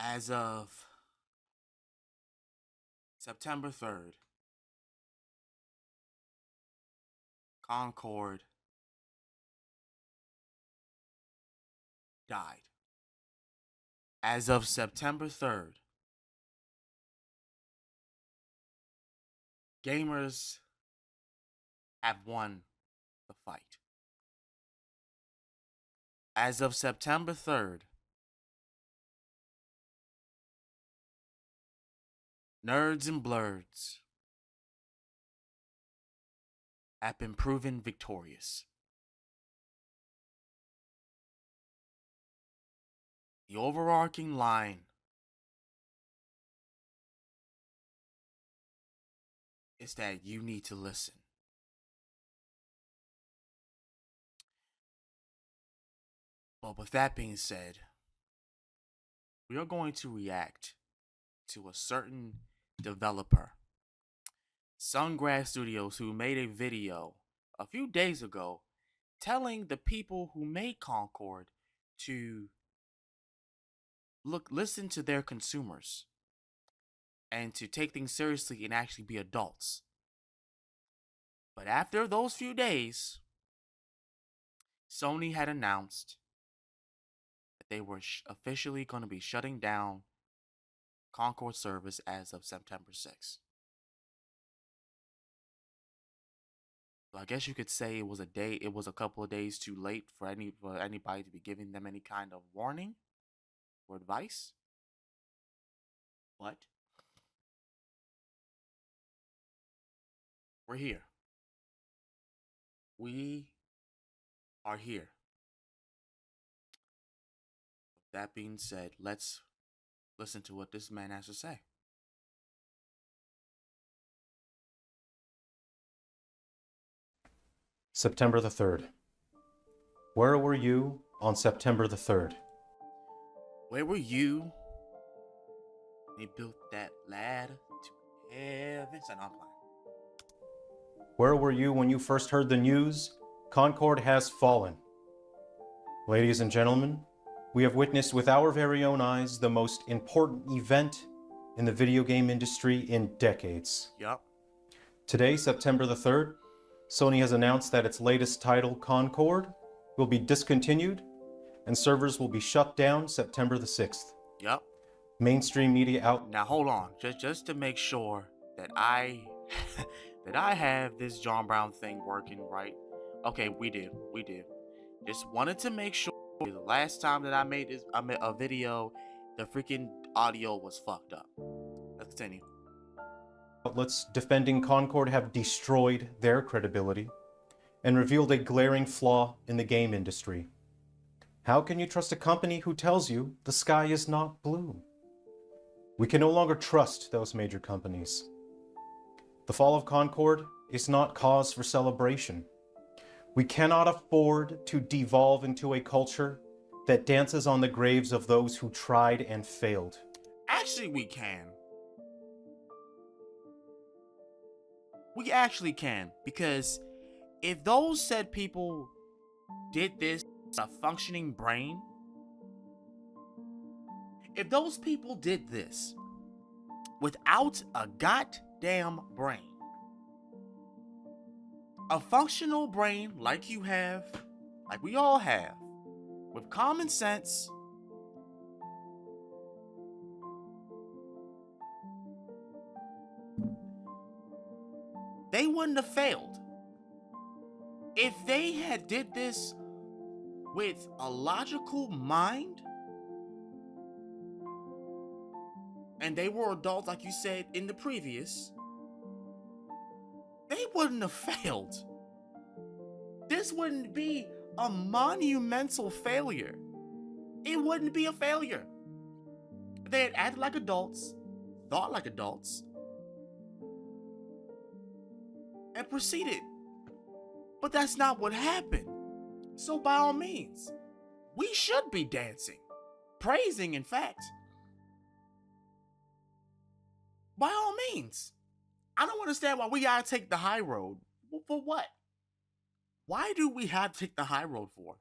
As of September 3rd, Concord died. As of September 3rd, gamers have won the fight. As of September 3rd, nerds and blurs have been proven victorious. The overarching line is that you need to listen. But with that being said, we are going to react to a certain developer, Sungrass Studios, who made a video a few days ago telling the people who made Concord to listen to their consumers and to take things seriously and actually be adults. But after those few days, Sony had announced that they were officially going to be shutting down Concord service as of September 6th. So I guess you could say it was a couple of days too late for anybody to be giving them any kind of warning or advice. But we're here. We are here. With that being said, let's listen to what this man has to say. September the 3rd. Where were you on September the 3rd? Where were you? They built that ladder to heaven. So, no, I'm playing. Where were you when you first heard the news? Concord has fallen. Ladies and gentlemen, we have witnessed with our very own eyes the most important event in the video game industry in decades. Yup. Today, September the 3rd, Sony has announced that its latest title, Concord, will be discontinued and servers will be shut down September the 6th. Yup. Mainstream media out. Now hold on, just to make sure that I that I have this John Brown thing working right. Okay, we do. Just wanted to make sure. The last time that I made a video, the freaking audio was fucked up. Let's continue. Outlets defending Concord have destroyed their credibility and revealed a glaring flaw in the game industry. How can you trust a company who tells you the sky is not blue? We can no longer trust those major companies. The fall of Concord is not cause for celebration. We cannot afford to devolve into a culture that dances on the graves of those who tried and failed. Actually, we can. We actually can, because if those said people did this with a functioning brain, if those people did this without a goddamn brain, a functional brain like you have, like we all have, with common sense, they wouldn't have failed. If they had did this with a logical mind, and they were adults like you said in the previous, they wouldn't have failed. This wouldn't be a monumental failure. It wouldn't be a failure. They had acted like adults, thought like adults, and proceeded. But that's not what happened. So by all means, we should be dancing, praising, in fact. By all means. I don't understand why we gotta take the high road. For what? Why do we have to take the high road for?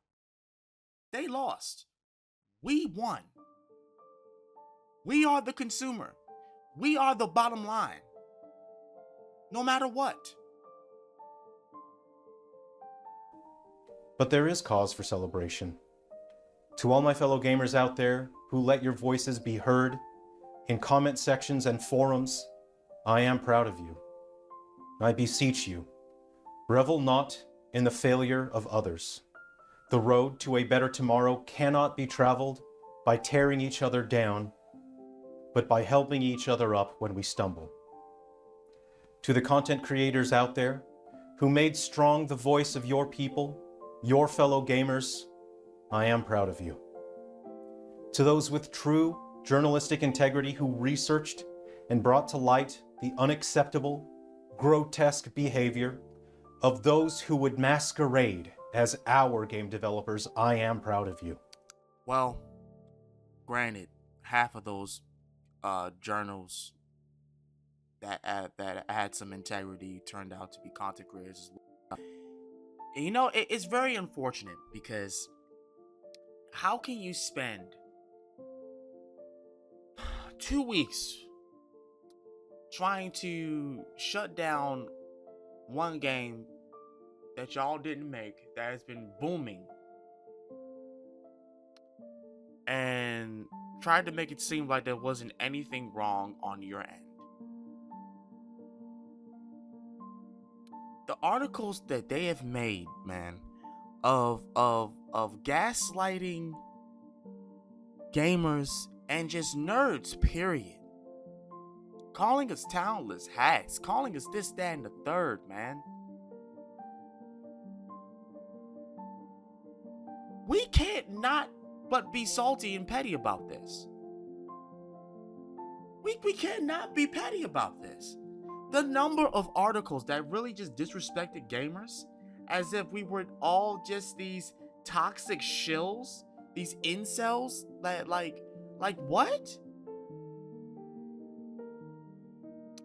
They lost. We won. We are the consumer. We are the bottom line. No matter what. But there is cause for celebration. To all my fellow gamers out there who let your voices be heard in comment sections and forums, I am proud of you. I beseech you, revel not in the failure of others. The road to a better tomorrow cannot be traveled by tearing each other down, but by helping each other up when we stumble. To the content creators out there who made strong the voice of your people, your fellow gamers, I am proud of you. To those with true journalistic integrity who researched and brought to light the unacceptable, grotesque behavior of those who would masquerade as our game developers, I am proud of you. Well, granted, half of those journals that had some integrity turned out to be content creators as well. And you know, it's very unfortunate because how can you spend 2 weeks trying to shut down one game that y'all didn't make that has been booming and tried to make it seem like there wasn't anything wrong on your end? The articles that they have made, man, of gaslighting gamers and just nerds, period. Calling us talentless hacks, calling us this, that, and the third, man. We can't not but be salty and petty about this. We cannot be petty about this. The number of articles that really just disrespected gamers as if we were all just these toxic shills, these incels that like what?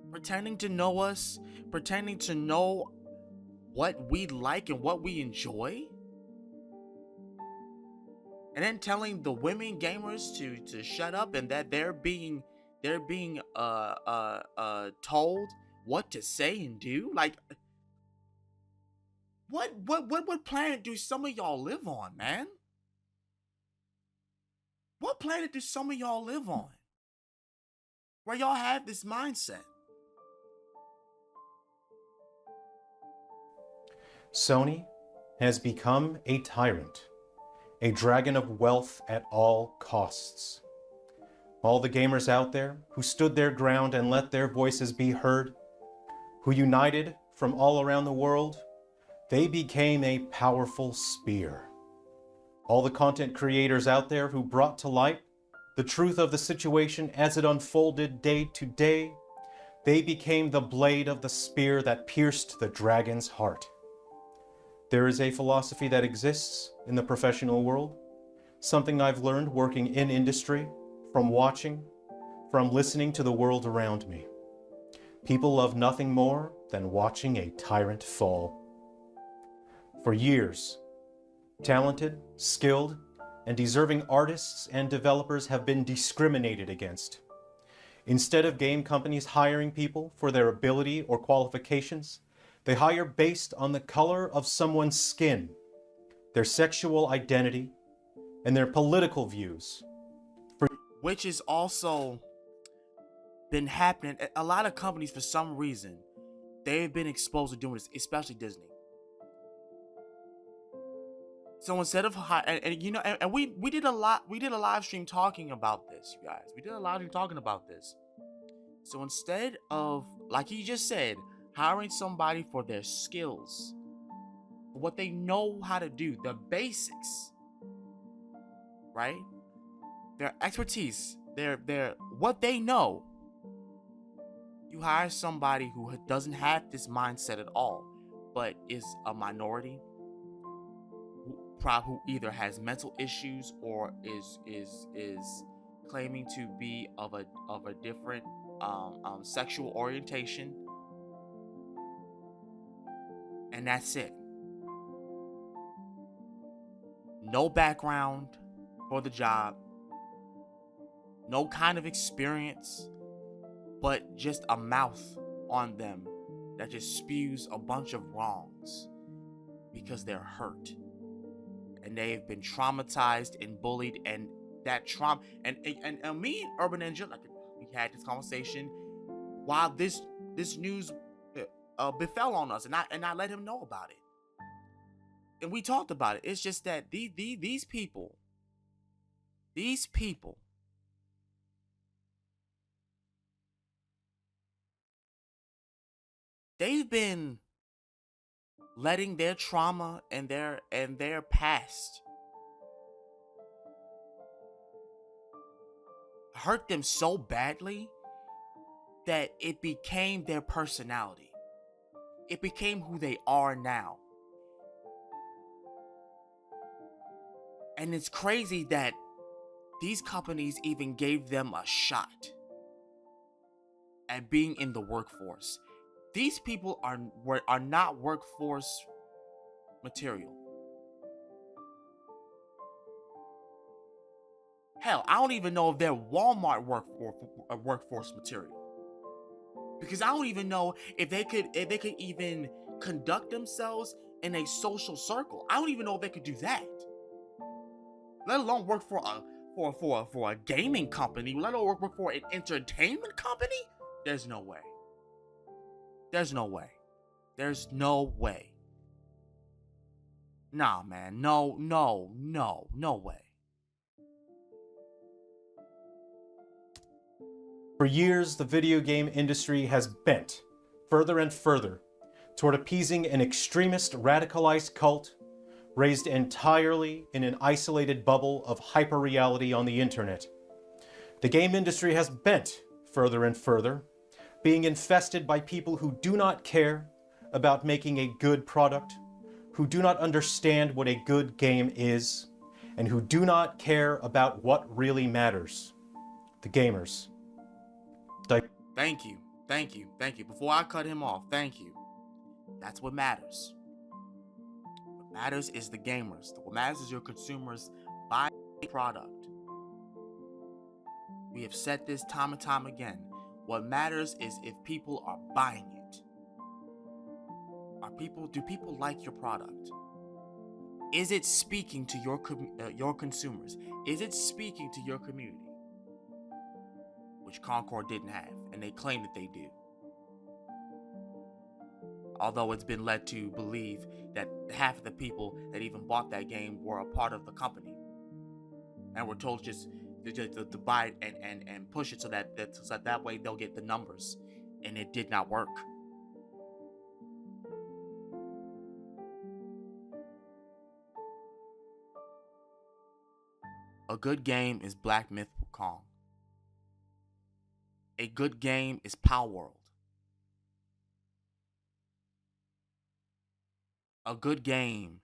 Pretending to know us, pretending to know what we like and what we enjoy, and then telling the women gamers to shut up and that they're being told what to say and do. Like, what planet do some of y'all live on, man? What planet do some of y'all live on where y'all have this mindset? Sony has become a tyrant, a dragon of wealth at all costs. All the gamers out there who stood their ground and let their voices be heard, who united from all around the world, they became a powerful spear. All the content creators out there who brought to light the truth of the situation as it unfolded day to day, they became the blade of the spear that pierced the dragon's heart. There is a philosophy that exists in the professional world, something I've learned working in industry, from watching, from listening to the world around me. People love nothing more than watching a tyrant fall. For years, talented, skilled, and deserving artists and developers have been discriminated against. Instead of game companies hiring people for their ability or qualifications, they hire based on the color of someone's skin, their sexual identity, and their political views. Which has also been happening. A lot of companies, for some reason, they've been exposed to doing this, especially Disney. So instead of we did a live stream talking about this, you guys. We did a live stream talking about this. So instead of, like he just said, hiring somebody for their skills, for what they know how to do, the basics, right? Their expertise, their what they know. You hire somebody who doesn't have this mindset at all, but is a minority, who either has mental issues or is claiming to be of a different sexual orientation, and that's it. No background for the job. no kind of experience, but just a mouth on them that just spews a bunch of wrongs because they're hurt and they've been traumatized and bullied, and that trauma and me and Urban Ninja, like, we had this conversation while this news befell on us, and I let him know about it, and we talked about it. It's just that these people, they've been letting their trauma and their past hurt them so badly that it became their personality. It became who they are now. And it's crazy that these companies even gave them a shot at being in the workforce. These people are not workforce material. Hell, I don't even know if they're Walmart workforce material, because I don't even know if they could even conduct themselves in a social circle. I don't even know if they could do that, let alone work for a gaming company, let alone work for an entertainment company. There's no way. There's no way. There's no way. Nah, man. No way. For years, the video game industry has bent further and further toward appeasing an extremist radicalized cult raised entirely in an isolated bubble of hyper-reality on the internet. The game industry has bent further and further, being infested by people who do not care about making a good product, who do not understand what a good game is, and who do not care about what really matters: the gamers. Thank you. Before I cut him off, thank you. That's what matters. What matters is the gamers. What matters is your consumers buying a product. We have said this time and time again. What matters is if people are buying it. Do people like your product? Is it speaking to your consumers? Is it speaking to your community? Which Concord didn't have, and they claim that they do. Although it's been led to believe that half of the people that even bought that game were a part of the company, and were told just to buy it and push it so that way they'll get the numbers, and it did not work. A good game is Black Myth Wukong. A good game is Power World. A good game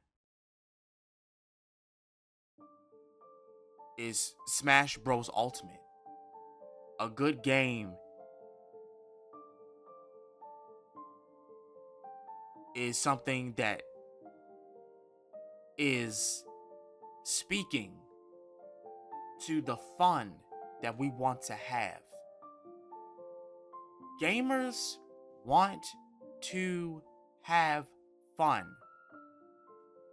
is Smash Bros. Ultimate. A good game is something that is speaking to the fun that we want to have. Gamers want to have fun.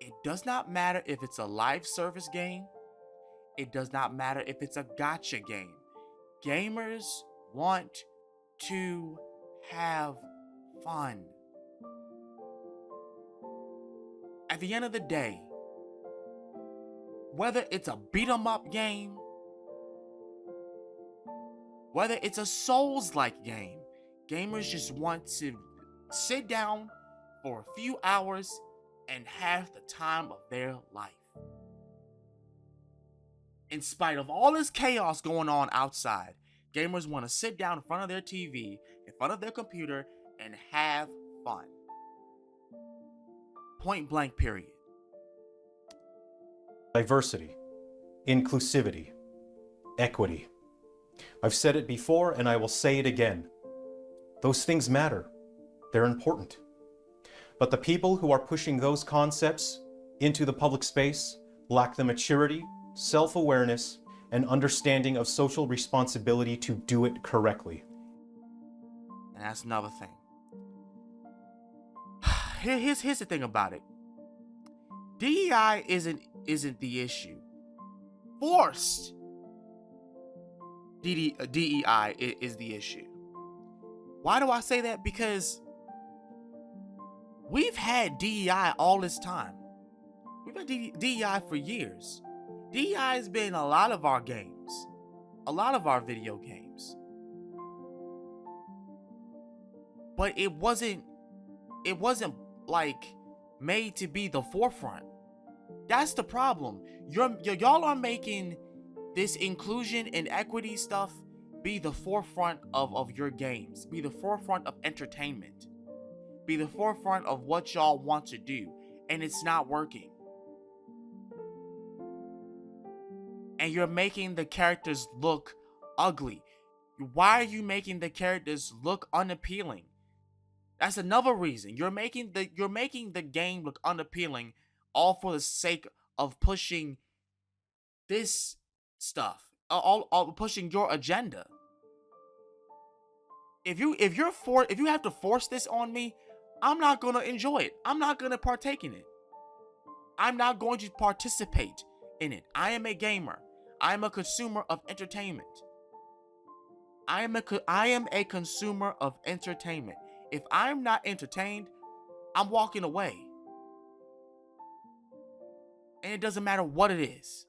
It does not matter if it's a live service game. It does not matter if it's a gacha game. Gamers want to have fun. At the end of the day, whether it's a beat-em-up game, whether it's a Souls-like game, gamers just want to sit down for a few hours and have the time of their life. In spite of all this chaos going on outside, gamers want to sit down in front of their TV, in front of their computer, and have fun. Point blank, period. Diversity, inclusivity, equity. I've said it before and I will say it again. Those things matter. They're important. But the people who are pushing those concepts into the public space lack the maturity, self-awareness, and understanding of social responsibility to do it correctly. And that's another thing. Here's the thing about it. DEI isn't the issue. Forced DEI is the issue. Why do I say that? Because we've had DEI all this time. We've had DEI for years. DEI has been a lot of our games, a lot of our video games. But it wasn't like made to be the forefront. That's the problem. Y'all are making this inclusion and equity stuff be the forefront of your games, be the forefront of entertainment, be the forefront of what y'all want to do, and it's not working. And you're making the characters look ugly. Why are you making the characters look unappealing? That's another reason. You're making the game look unappealing, all for the sake of pushing this stuff, all pushing your agenda. If you have to force this on me, I'm not gonna enjoy it. I'm not gonna partake in it. I'm not going to participate in it. I am a gamer. I am a consumer of entertainment. I am a consumer of entertainment. If I'm not entertained, I'm walking away. And it doesn't matter what it is.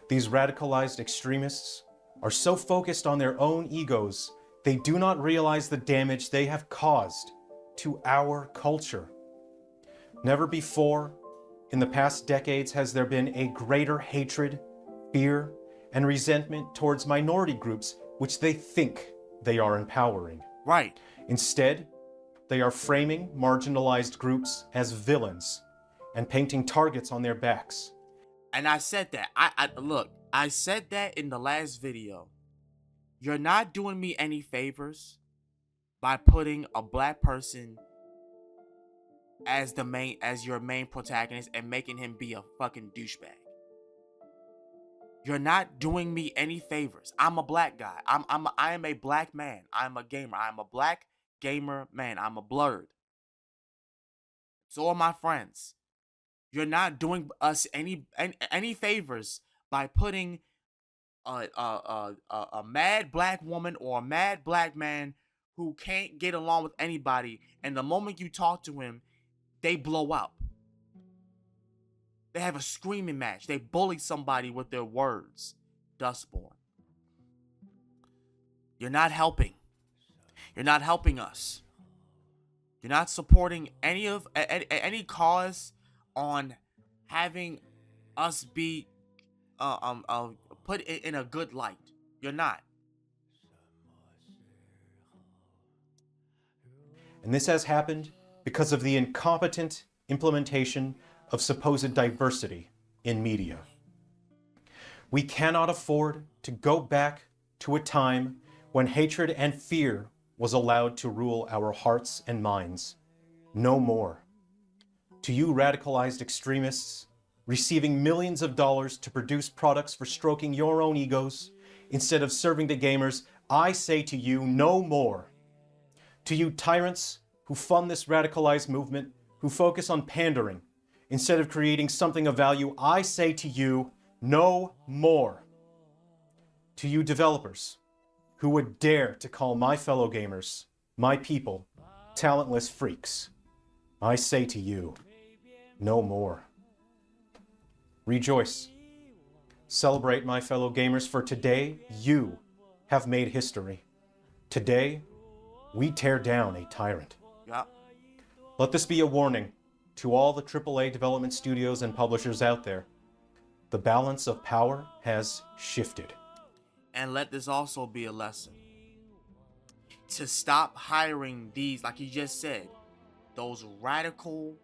These radicalized extremists are so focused on their own egos, they do not realize the damage they have caused to our culture. Never before in the past decades has there been a greater hatred, fear, and resentment towards minority groups which they think they are empowering. Right. Instead, they are framing marginalized groups as villains and painting targets on their backs. And I said that. I said that in the last video. You're not doing me any favors by putting a black person as your main protagonist and making him be a fucking douchebag. You're not doing me any favors. I'm a black guy. I am a black man. I'm a gamer. I'm a black gamer man. I'm a blurred. So are my friends. You're not doing us any favors by putting a mad black woman or a mad black man who can't get along with anybody, and the moment you talk to him, they blow up. They have a screaming match. They bully somebody with their words. Dustborn. You're not helping. You're not helping us. You're not supporting any cause on having us be put in a good light. You're not. And this has happened because of the incompetent implementation of supposed diversity in media. We cannot afford to go back to a time when hatred and fear was allowed to rule our hearts and minds. No more. To you radicalized extremists, receiving millions of dollars to produce products for stroking your own egos instead of serving the gamers, I say to you, no more. To you tyrants who fund this radicalized movement, who focus on pandering instead of creating something of value, I say to you, no more. To you developers who would dare to call my fellow gamers, my people, talentless freaks, I say to you, no more. Rejoice. Celebrate, my fellow gamers, for today you have made history. Today, we tear down a tyrant. Yep. Let this be a warning to all the AAA development studios and publishers out there. The balance of power has shifted. And let this also be a lesson. To stop hiring these, like you just said, those radical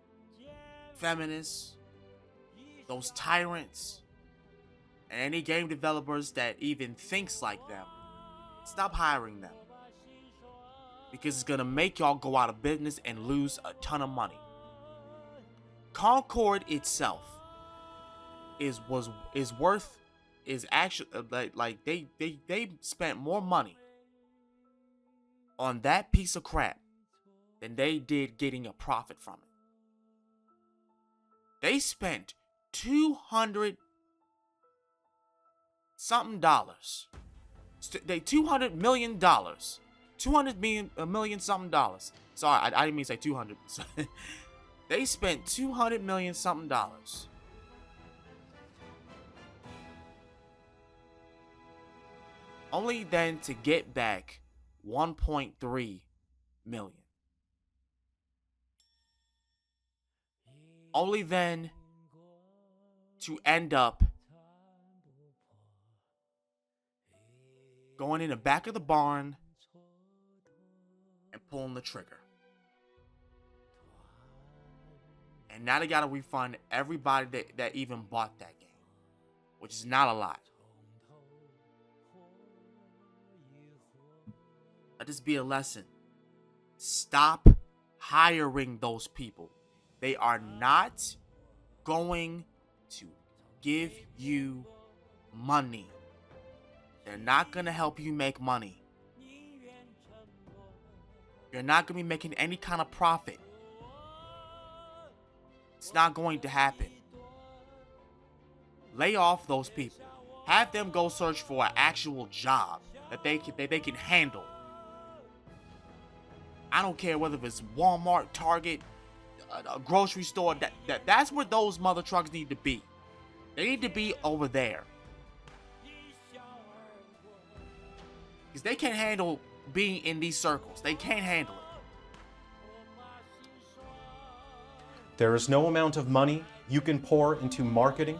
feminists, those tyrants, and any game developers that even thinks like them. Stop hiring them. Because it's going to make y'all go out of business and lose a ton of money. Concord itself is worth is actually like they spent more money on that piece of crap than they did getting a profit from it. They spent 200 something dollars. They $200 million. 200 million, a million something dollars. Sorry, I didn't mean to say 200. They spent 200 million something dollars only then to get back 1.3 million. Only then to end up going in the back of the barn and pulling the trigger. And now they gotta refund everybody that even bought that game, which is not a lot. Let this be a lesson. Stop hiring those people. They are not going to give you money. They're not going to help you make money. You're not going to be making any kind of profit. It's not going to happen. Lay off those people. Have them go search for an actual job that they can handle. I don't care whether it's Walmart, Target, a grocery store. That's where those mother trucks need to be. They need to be over there. Because they can't handle being in these circles. They can't handle it. There is no amount of money you can pour into marketing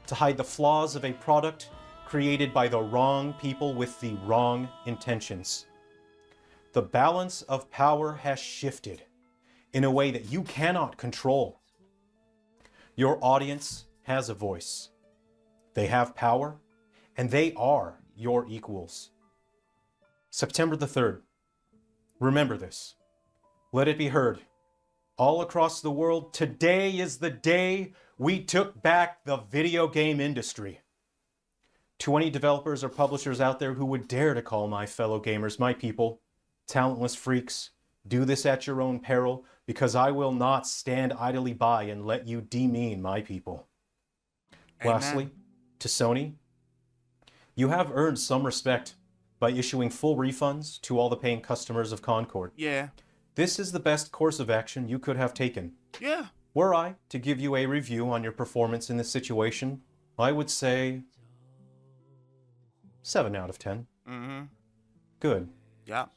to hide the flaws of a product created by the wrong people with the wrong intentions. The balance of power has shifted in a way that you cannot control. Your audience has a voice. They have power, and they are your equals. September the 3rd. Remember this. Let it be heard. All across the world, today is the day we took back the video game industry. To any developers or publishers out there who would dare to call my fellow gamers my people, talentless freaks, do this at your own peril, because I will not stand idly by and let you demean my people. Amen. Lastly, to Sony, you have earned some respect by issuing full refunds to all the paying customers of Concord. Yeah. This is the best course of action you could have taken. Yeah. Were I to give you a review on your performance in this situation, I would say 7 out of 10. Mm-hmm. Good. Yup.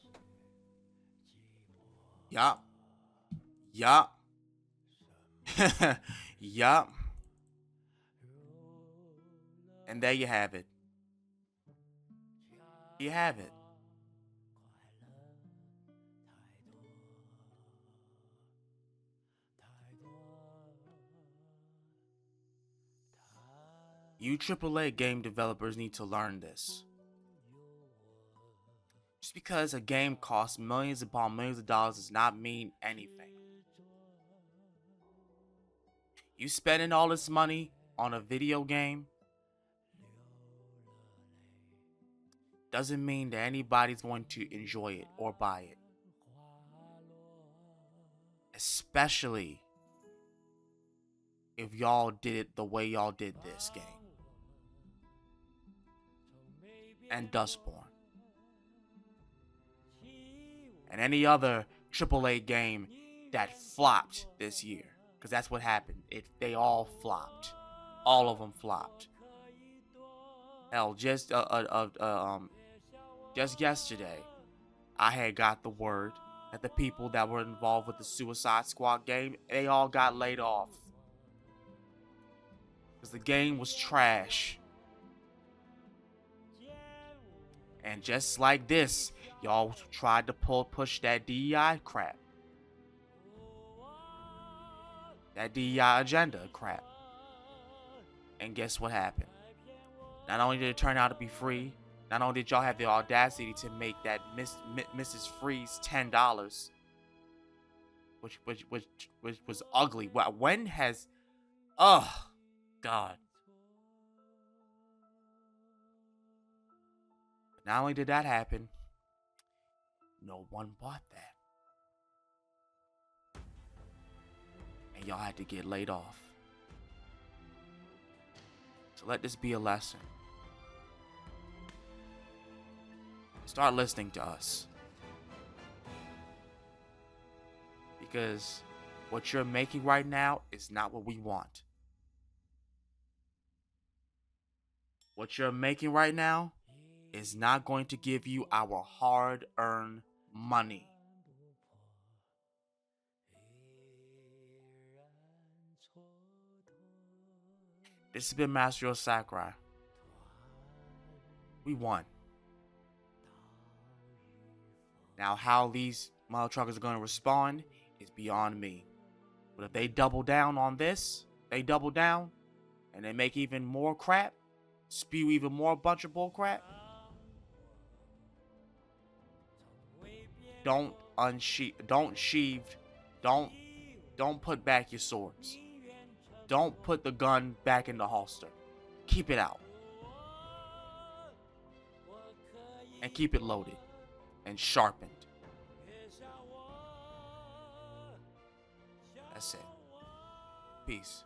Yup. Yup. Yup. And there you have it. You have it. You AAA game developers need to learn this. Just because a game costs millions upon millions of dollars does not mean anything. You spending all this money on a video game doesn't mean that anybody's going to enjoy it or buy it. Especially if y'all did it the way y'all did this game. And Dustborn. And any other AAA game that flopped this year. Because that's what happened. They all flopped. All of them flopped. Hell, just yesterday, I had got the word that the people that were involved with the Suicide Squad game, they all got laid off. Because the game was trash. And just like this, y'all tried to push that DEI crap. That DEI agenda crap. And guess what happened? Not only did it turn out to be free, not only did y'all have the audacity to make that Mrs. Freeze $10, which was ugly. When has, oh God, Not only did that happen, no one bought that. And y'all had to get laid off. So let this be a lesson. Start listening to us. Because what you're making right now is not what we want. What you're making right now is not going to give you our hard-earned money. This has been Master Sakurai. We won. Now how these mother truckers are going to respond is beyond me. But if they double down on this, they double down, and they make even more crap, spew even more bunch of bull crap, don't put back your swords. Don't put the gun back in the holster. Keep it out. And keep it loaded and sharpened. That's it. Peace.